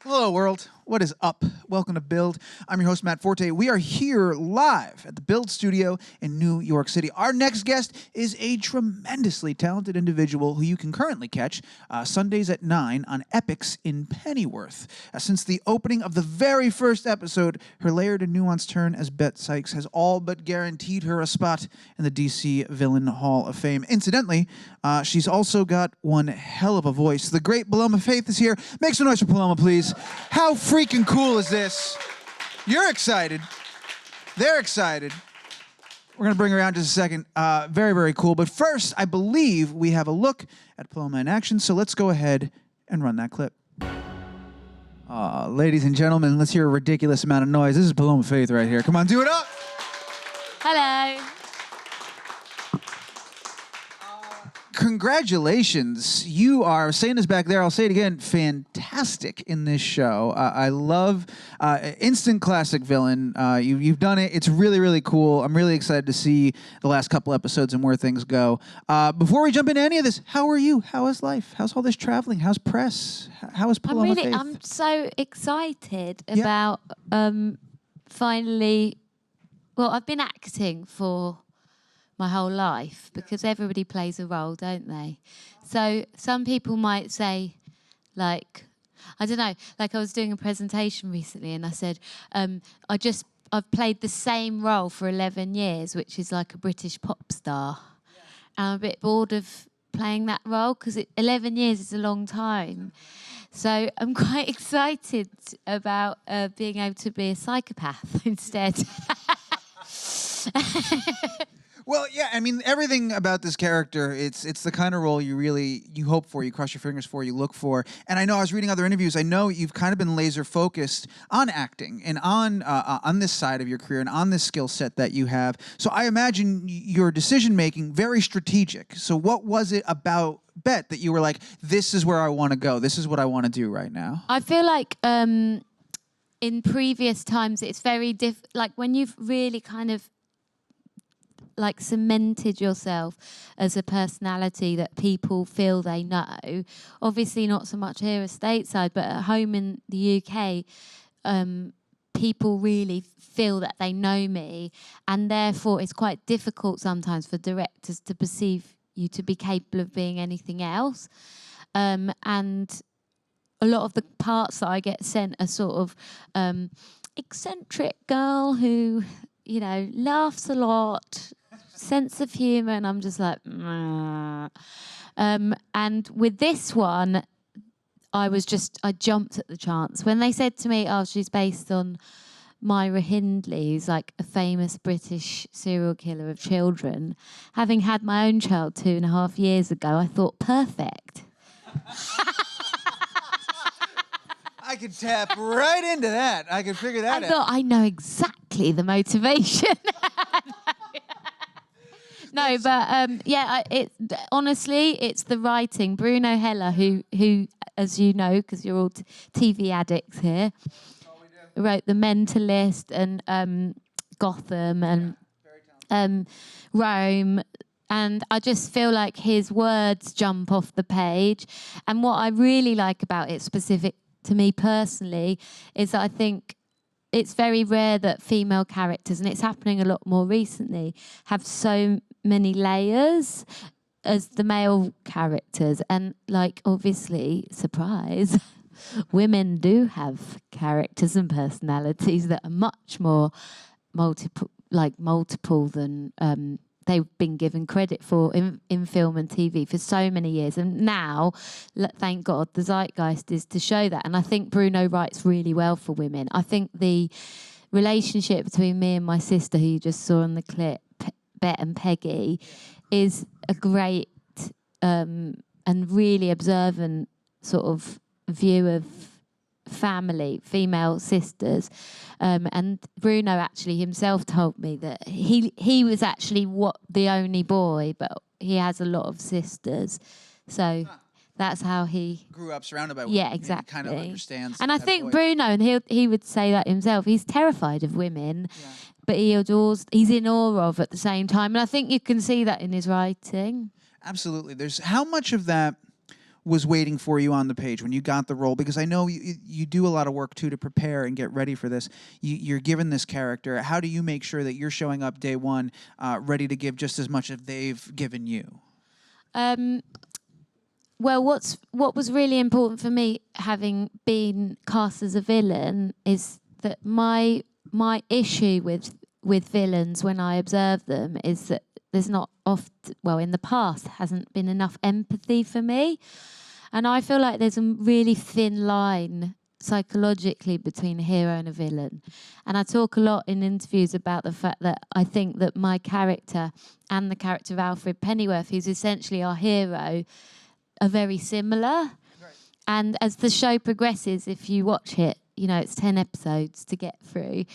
Hello, world. What is up? Welcome to Build. I'm your host, Matt Forte. We are here live at the Build studio in New York City. Our next guest is a tremendously talented individual who you can currently catch Sundays at 9 on EPIX in Pennyworth. Since the opening of the very first episode, her layered and nuanced turn as Bet Sykes has all but guaranteed her a spot in the DC Villain Hall of Fame. Incidentally, she's also got one hell of a voice. The great Paloma Faith is here. Make some noise for Paloma, please. How freaking cool is this? You're excited. They're excited. We're going to bring her out in just a second. Very, very cool. But first, I believe we have a look at Paloma in action, so let's go ahead and run that clip. Ladies and gentlemen, let's hear a ridiculous amount of noise. This is Paloma Faith right here. Come on, do it up. Hello. Congratulations. You are, saying this back there, I'll say it again, fantastic in this show. I love instant classic villain. You've done it. It's really, really cool. I'm really excited to see the last couple episodes and where things go. Before we jump into any of this, how are you? How is life? How's all this traveling? How's press? How is Paloma Faith? I'm so excited about finally, well, I've been acting for my whole life because everybody plays a role, don't they? So some people might say, like, I don't know, like I was doing a presentation recently and I said, I've played the same role for 11 years, which is like a British pop star. And I'm a bit bored of playing that role because 11 years is a long time. So I'm quite excited about being able to be a psychopath instead. Well, yeah, I mean, everything about this character, it's the kind of role you hope for, you cross your fingers for, you look for. And I know I was reading other interviews, I know you've kind of been laser focused on acting and on this side of your career and on this skill set that you have. So I imagine your decision making very strategic. So what was it about Bet that you were like, this is where I want to go, this is what I want to do right now? I feel like in previous times it's very like when you've really kind of like cemented yourself as a personality that people feel they know. Obviously not so much here stateside, but at home in the UK, people really feel that they know me, and therefore it's quite difficult sometimes for directors to perceive you to be capable of being anything else. And a lot of the parts that I get sent are sort of eccentric girl who, you know, laughs a lot, sense of humour, and I'm just like, and with this one, I jumped at the chance. When they said to me, oh, she's based on Myra Hindley, who's like a famous British serial killer of children, having had my own child 2.5 years ago, I thought, perfect. I could tap right into that. I could figure that out. I thought, I know exactly the motivation. No, but honestly, it's the writing. Bruno Heller, who, as you know, because you're all TV addicts here, wrote The Mentalist and Gotham and Rome. And I just feel like his words jump off the page. And what I really like about it, specific to me personally, is that I think it's very rare that female characters, and it's happening a lot more recently, have so many layers as the male characters. And like, obviously, surprise, women do have characters and personalities that are much more multiple than they've been given credit for in film and TV for so many years. And now, thank God, the zeitgeist is to show that. And I think Bruno writes really well for women. I think the relationship between me and my sister, who you just saw in the clip, Bet and Peggy, is a great and really observant sort of view of family, female sisters. And Bruno actually himself told me that he was actually the only boy, but he has a lot of sisters. So that's how he grew up surrounded by women. Yeah, exactly. He kind of understands. And I think Bruno, and he would say that himself, he's terrified of women, but he's in awe of at the same time. And I think you can see that in his writing. Absolutely. There's how much of that was waiting for you on the page when you got the role? Because I know you do a lot of work too to prepare and get ready for this. You're given this character. How do you make sure that you're showing up day one ready to give just as much as they've given you? Well, what was really important for me, having been cast as a villain, is that my issue with villains when I observe them is that there's not in the past hasn't been enough empathy for me. And I feel like there's a really thin line psychologically between a hero and a villain. And I talk a lot in interviews about the fact that I think that my character and the character of Alfred Pennyworth, who's essentially our hero, are very similar. Right. And as the show progresses, if you watch it, you know, it's 10 episodes to get through,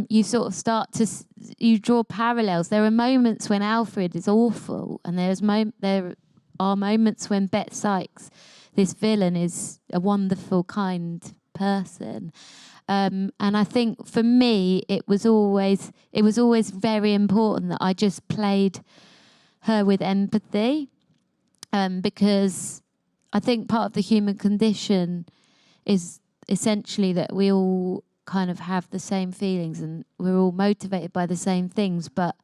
you sort of start to, you draw parallels. There are moments when Alfred is awful, and there are moments when Bet Sykes, this villain, is a wonderful, kind person. And I think for me, it was always very important that I just played her with empathy, because I think part of the human condition is essentially that we all kind of have the same feelings and we're all motivated by the same things, but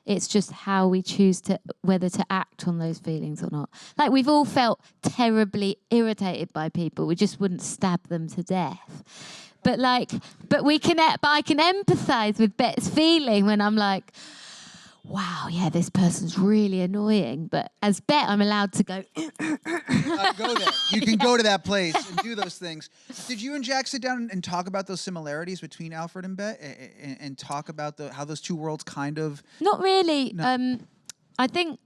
it's just how we choose whether to act on those feelings or not. Like, we've all felt terribly irritated by people. We just wouldn't stab them to death. But I can empathise with Bet's feeling when I'm like, wow, yeah, this person's really annoying. But as Bet, I'm allowed to go. Go there. You can go to that place and do those things. Did you and Jack sit down and talk about those similarities between Alfred and Bet, and talk about how those two worlds kind of? Not really. No. I think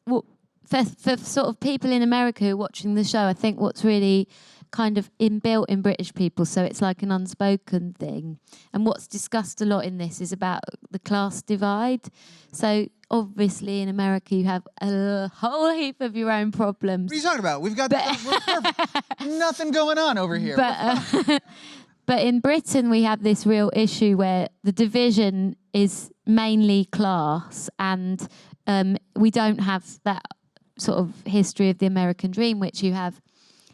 for sort of people in America who are watching the show, I think what's really kind of inbuilt in British people, so it's like an unspoken thing. And what's discussed a lot in this is about the class divide. So obviously in America you have a whole heap of your own problems. What are you talking about? We've got we're perfect. Nothing going on over here. But in Britain we have this real issue where the division is mainly class, and we don't have that sort of history of the American dream, which you have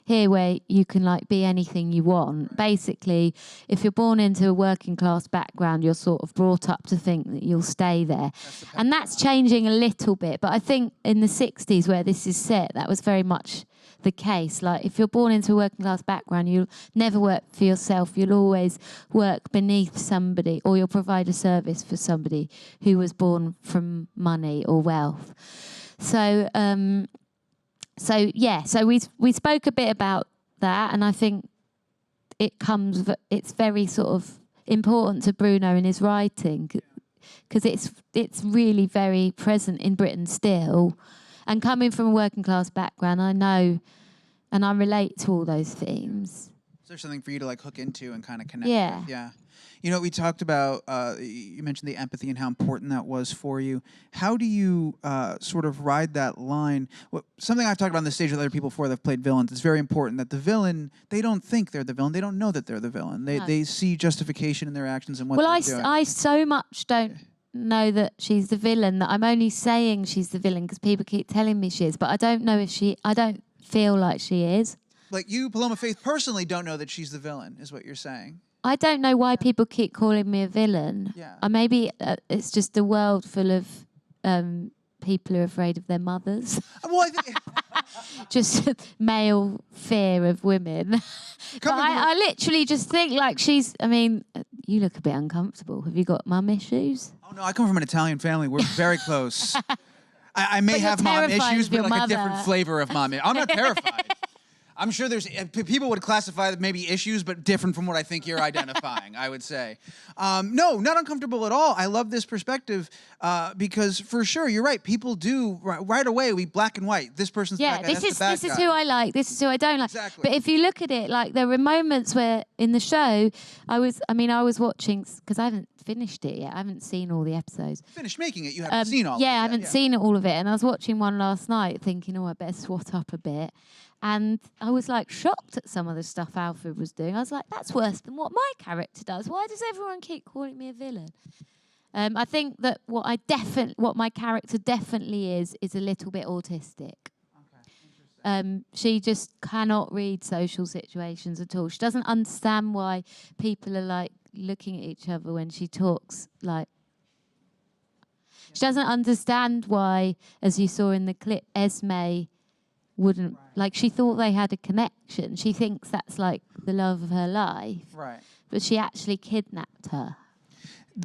here, where you can like be anything you want. Basically, if you're born into a working class background, you're sort of brought up to think that you'll stay there. And that's changing a little bit. But I think in the 60s, where this is set, that was very much the case. Like, if you're born into a working class background, you'll never work for yourself. You'll always work beneath somebody, or you'll provide a service for somebody who was born from money or wealth. So we spoke a bit about that, and I think it's very sort of important to Bruno in his writing, because it's really very present in Britain still. And coming from a working class background, I know, and I relate to all those themes. Is there something for you to like hook into and kind of connect with? Yeah. You know, we talked about, you mentioned the empathy and how important that was for you. How do you sort of ride that line? Something I've talked about on the stage with other people before that have played villains, it's very important that the villain, they don't think they're the villain. They don't know that they're the villain. They see justification in their actions and what they're doing. I so much don't know that she's the villain that I'm only saying she's the villain because people keep telling me she is, but I don't know I don't feel like she is. Like, you, Paloma Faith, personally don't know that she's the villain, is what you're saying. I don't know why people keep calling me a villain. Yeah. Maybe it's just a world full of people who are afraid of their mothers. Well, I think just male fear of women. But I literally just think like she's. I mean, you look a bit uncomfortable. Have you got mum issues? Oh no, I come from an Italian family. We're very close. I may have mom issues, but like a different flavor of mom. I'm not terrified. I'm sure there's people would classify maybe issues, but different from what I think you're identifying, I would say. No, not uncomfortable at all. I love this perspective because for sure, you're right. People do right away. We black and white. This person's the bad guy. This is who I like. This is who I don't like. Exactly. But if you look at it, like there were moments where in the show, I was watching because I haven't finished it yet. I haven't seen all the episodes. Finished making it. You haven't seen all of it. Yeah, I haven't seen all of it. And I was watching one last night thinking, I better swat up a bit. And I was like shocked at some of the stuff Alfred was doing. I was like, that's worse than what my character does. Why does everyone keep calling me a villain? I think that what my character definitely is a little bit autistic. She just cannot read social situations at all. She doesn't understand why people are like looking at each other when she talks. Like, she doesn't understand why, as you saw in the clip, Esme wouldn't like. She thought they had a connection. She thinks that's like the love of her life. Right. But she actually kidnapped her.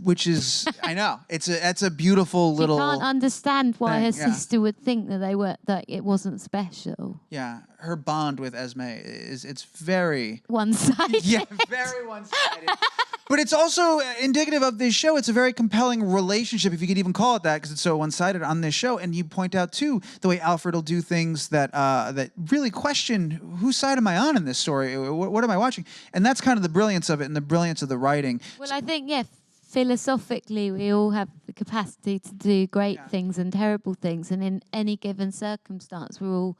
Which is, I know, that's a beautiful little. She can't understand why thing, her sister would think that it wasn't special. Yeah, her bond with Esme it's very one-sided. Yeah, very one-sided. But it's also indicative of this show. It's a very compelling relationship, if you could even call it that, because it's so one-sided on this show. And you point out too the way Alfred will do things that that really question whose side am I on in this story? What am I watching? And that's kind of the brilliance of it and the brilliance of the writing. Well, I think philosophically, we all have the capacity to do great things and terrible things. And in any given circumstance, we're all,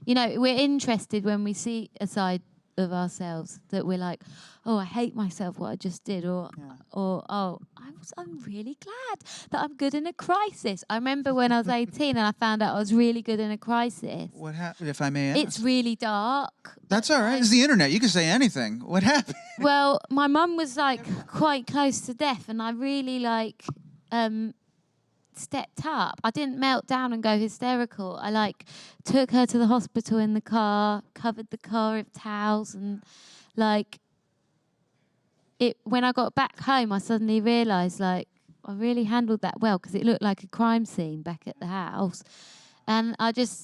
we're interested when we see a side of ourselves that we're like, oh, I hate myself, what I just did. Or oh, I'm really glad that I'm good in a crisis. I remember when I was 18 and I found out I was really good in a crisis. What happened, if I may ask? It's really dark. That's all right. It's the internet. You can say anything. What happened? Well, my mum was like quite close to death, and I really stepped up. I didn't melt down and go hysterical. I took her to the hospital in the car, covered the car with towels, and when I got back home, I suddenly realised I really handled that well, because it looked like a crime scene back at the house. And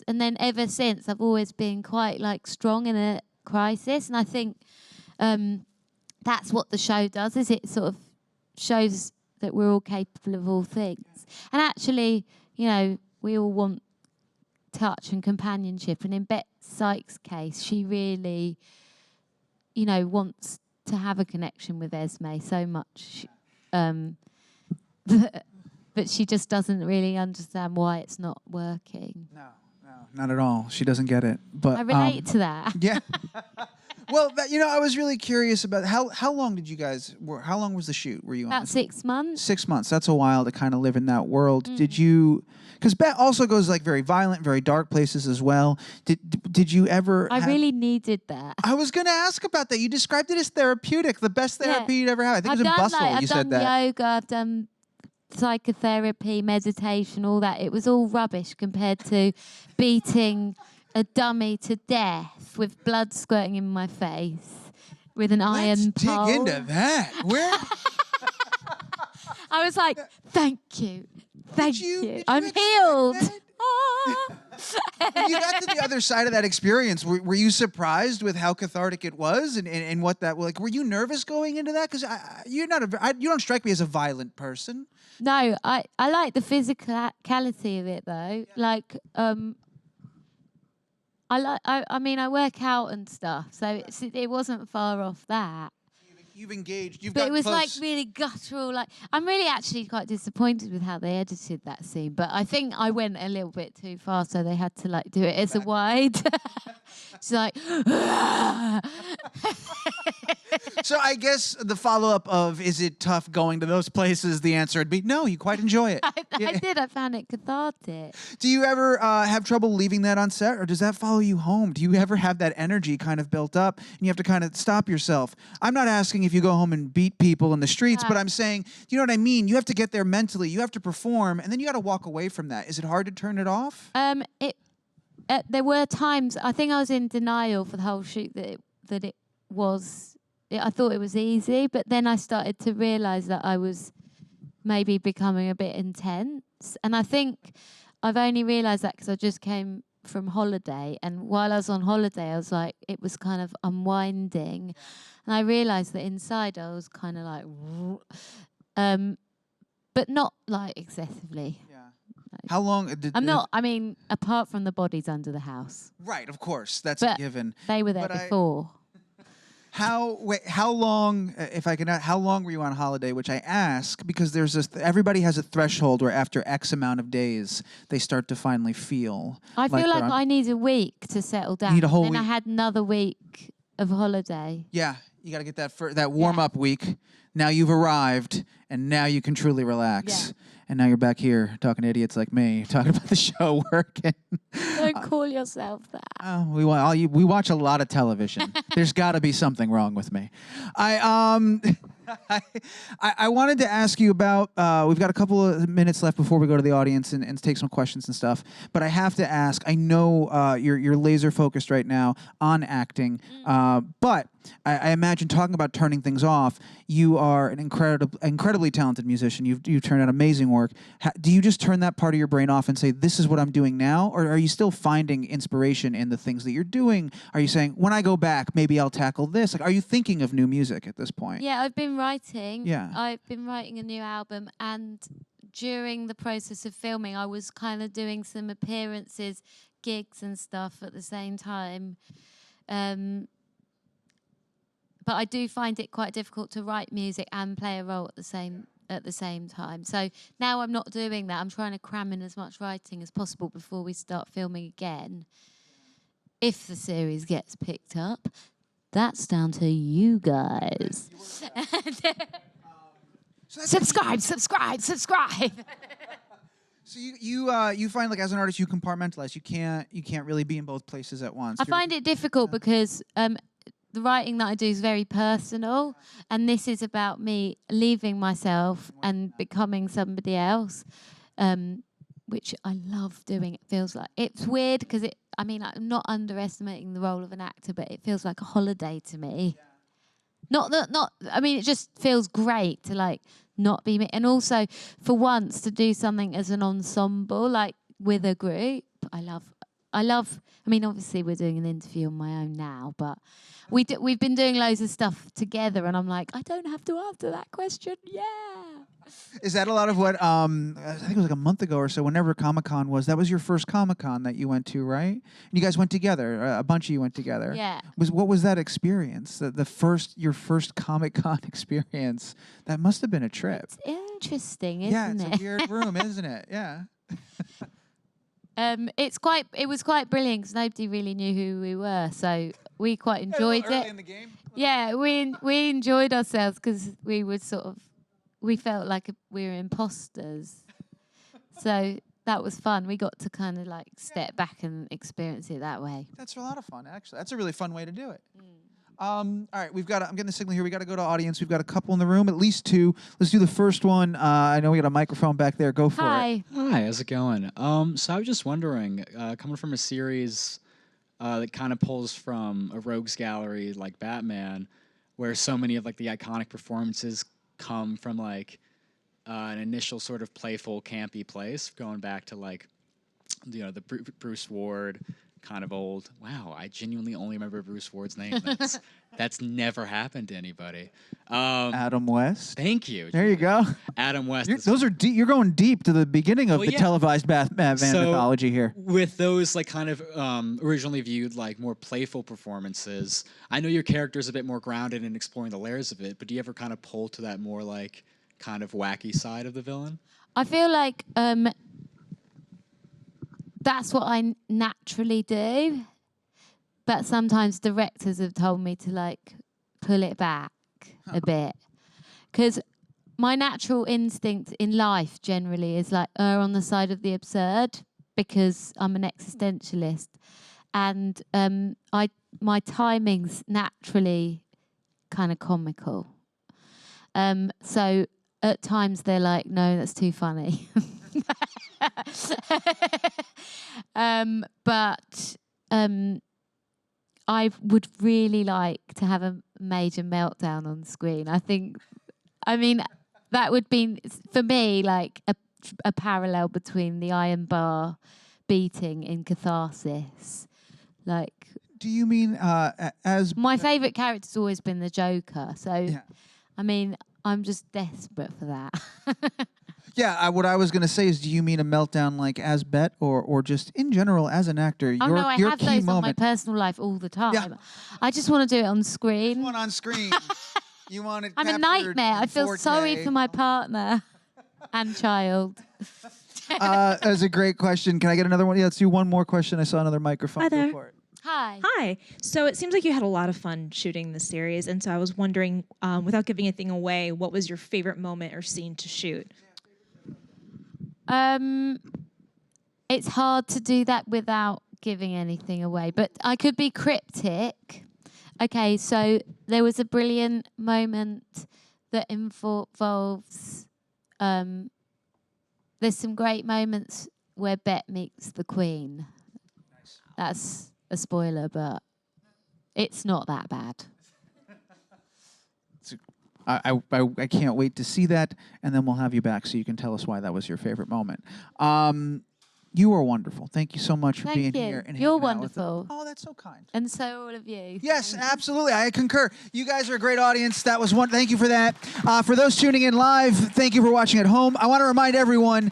then ever since, I've always been quite strong in a crisis. And I think that's what the show does, is it sort of shows that we're all capable of all things. And actually, we all want touch and companionship. And in Bet Sykes' case, she really, wants to have a connection with Esme so much. But she just doesn't really understand why it's not working. No, not at all. She doesn't get it. But I relate to that. Yeah. Well, I was really curious about how long did you guys? How long was the shoot? Were you on? About 6 months. 6 months. That's a while to kind of live in that world. Did you? Because Bet also goes very violent, very dark places as well. Did you ever? I really needed that. I was going to ask about that. You described it as therapeutic, the best therapy you'd ever had. I think it was in Bustle. You said that. I've done yoga. I've done psychotherapy, meditation, all that. It was all rubbish compared to beating a dummy to death with blood squirting in my face with an iron pole. Let's dig into that. Where? I was like, thank you. Thank you. I'm healed. When you got to the other side of that experience, were you surprised with how cathartic it was and what that were you nervous going into that? Because you don't strike me as a violent person. No, I like the physicality of it though. I work out and stuff, so it wasn't far off that. You've engaged. But it was really guttural. I'm really actually quite disappointed with how they edited that scene. But I think I went a little bit too far, so they had to do it as a wide. It's like. So I guess the follow-up of, is it tough going to those places? The answer would be no, you quite enjoy it. I did. I found it cathartic. Do you ever have trouble leaving that on set, or does that follow you home? Do you ever have that energy kind of built up and you have to kind of stop yourself? I'm not asking if you go home and beat people in the streets, but I'm saying, you know what I mean? You have to get there mentally. You have to perform, and then you got to walk away from that. Is it hard to turn it off? There were times, I think I was in denial for the whole shoot that it was. I thought it was easy, but then I started to realise that I was maybe becoming a bit intense. And I think I've only realised that because I just came from holiday. And while I was on holiday, I was it was kind of unwinding. And I realised that inside I was kind of but not excessively. Yeah. How long? Apart from the bodies under the house. Right, of course. That's a given. They were there before. How long, if I can, how long were you on holiday? Which I ask because everybody has a threshold where after X amount of days they start to finally feel. I feel like I need a week to settle down. You need a whole week. Then I had another week of holiday. Yeah, You got to get that warm-up week. Now you've arrived, and now you can truly relax. Yeah. And now you're back here talking to idiots like me, talking about the show working. Don't call yourself that. Oh, we watch a lot of television. There's got to be something wrong with me. I wanted to ask you about, we've got a couple of minutes left before we go to the audience and take some questions and stuff, but I have to ask, I know you're laser focused right now on acting, but I imagine talking about turning things off, you are an incredibly talented musician. You've turned out amazing work. Do you just turn that part of your brain off and say, this is what I'm doing now? Or are you still finding inspiration in the things that you're doing? Are you saying, when I go back, maybe I'll tackle this? Like, are you thinking of new music at this point? Yeah, I've been writing. Yeah. I've been writing a new album, and during the process of filming, I was kind of doing some appearances, gigs and stuff at the same time. But I do find it quite difficult to write music and play a role at the same time. So now I'm not doing that. I'm trying to cram in as much writing as possible before we start filming again. If the series gets picked up, that's down to you guys. Subscribe. So you find, like, as an artist, you compartmentalize. You can't really be in both places at once. I find it difficult because the writing that I do is very personal, and this is about me leaving myself and becoming somebody else, which I love doing. It feels like it's weird because I'm not underestimating the role of an actor, but it feels like a holiday to me. It just feels great to, like, not be me, and also for once to do something as an ensemble, like with a group. I love. Obviously we're doing an interview on my own now, but we've been doing loads of stuff together, and I'm like, I don't have to answer that question. Yeah. Is that a lot of what, I think it was like a month ago or so, whenever Comic-Con was, that was your first Comic-Con that you went to, right? And you guys went together, a bunch of you went together. Yeah. What was that experience, your first Comic-Con experience? That must have been a trip. It's interesting, isn't it? Yeah, it's a weird room, isn't it? Yeah. It was quite brilliant because nobody really knew who we were, so we quite enjoyed it. Early in the game? Yeah, we enjoyed ourselves because we felt like we were imposters. So that was fun. We got to kind of like step back and experience it that way. That's a lot of fun, actually. That's a really fun way to do it. All right, I'm getting the signal here. We got to go to audience. We've got a couple in the room, at least two. Let's do the first one. I know we got a microphone back there. Go for it. Hi, how's it going? So I was just wondering, coming from a series that kind of pulls from a rogues gallery like Batman, where so many of like the iconic performances come from like an initial sort of playful, campy place, going back to like, the Bruce Ward kind of old. Wow, I genuinely only remember Bruce Ward's name. That's never happened to anybody. Adam West. Thank you. There you go. Adam West. Those are deep. You're going deep to the beginning of the televised Batman mythology here. With those like kind of originally viewed like more playful performances, I know your character's a bit more grounded in exploring the layers of it, but do you ever kind of pull to that more like kind of wacky side of the villain? I feel like that's what I naturally do, but sometimes directors have told me to like pull it back a bit, because my natural instinct in life generally is like err on the side of the absurd, because I'm an existentialist, and my timing's naturally kind of comical. So at times they're like, no, that's too funny. But I would really like to have a major meltdown on screen. That would be, for me, like a parallel between the iron bar beating in Catharsis. Like, do you mean as... My favourite character's always been the Joker, so, yeah. I'm just desperate for that. Yeah, what I was going to say is, do you mean a meltdown like as Bet or just in general as an actor? Oh, no, I have those on my personal life all the time. Yeah. I just want to do it on screen. You want on screen. You want it I'm a nightmare. I feel sorry for my partner and child. That's a great question. Can I get another one? Yeah, let's do one more question. I saw another microphone. Hi there. Go for it. Hi. Hi. Hi. So it seems like you had a lot of fun shooting this series, and so I was wondering, without giving anything away, what was your favorite moment or scene to shoot? It's hard to do that without giving anything away, but I could be cryptic. Okay, so there was a brilliant moment that involves. There's some great moments where Bet meets the Queen. Nice. That's a spoiler, but it's not that bad. I can't wait to see that, and then we'll have you back so you can tell us why that was your favorite moment. You are wonderful. Thank you so much for being here. And You're hanging out with us. wonderful. Oh, that's so kind. And so all of you. Yes, absolutely. I concur. You guys are a great audience. That was one. Thank you for that. For those tuning in live, thank you for watching at home. I want to remind everyone,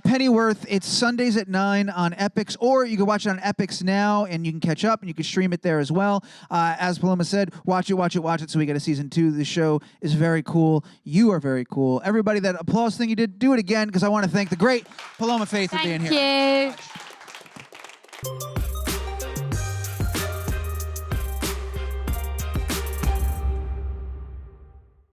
Pennyworth, it's Sundays at 9 on EPIX, or you can watch it on EPIX now, and you can catch up, and you can stream it there as well. As Paloma said, watch it, so we get a season 2. The show is very cool. You are very cool. Everybody, that applause thing you did, do it again, because I want to thank the great Paloma Faith for being here. Thank you.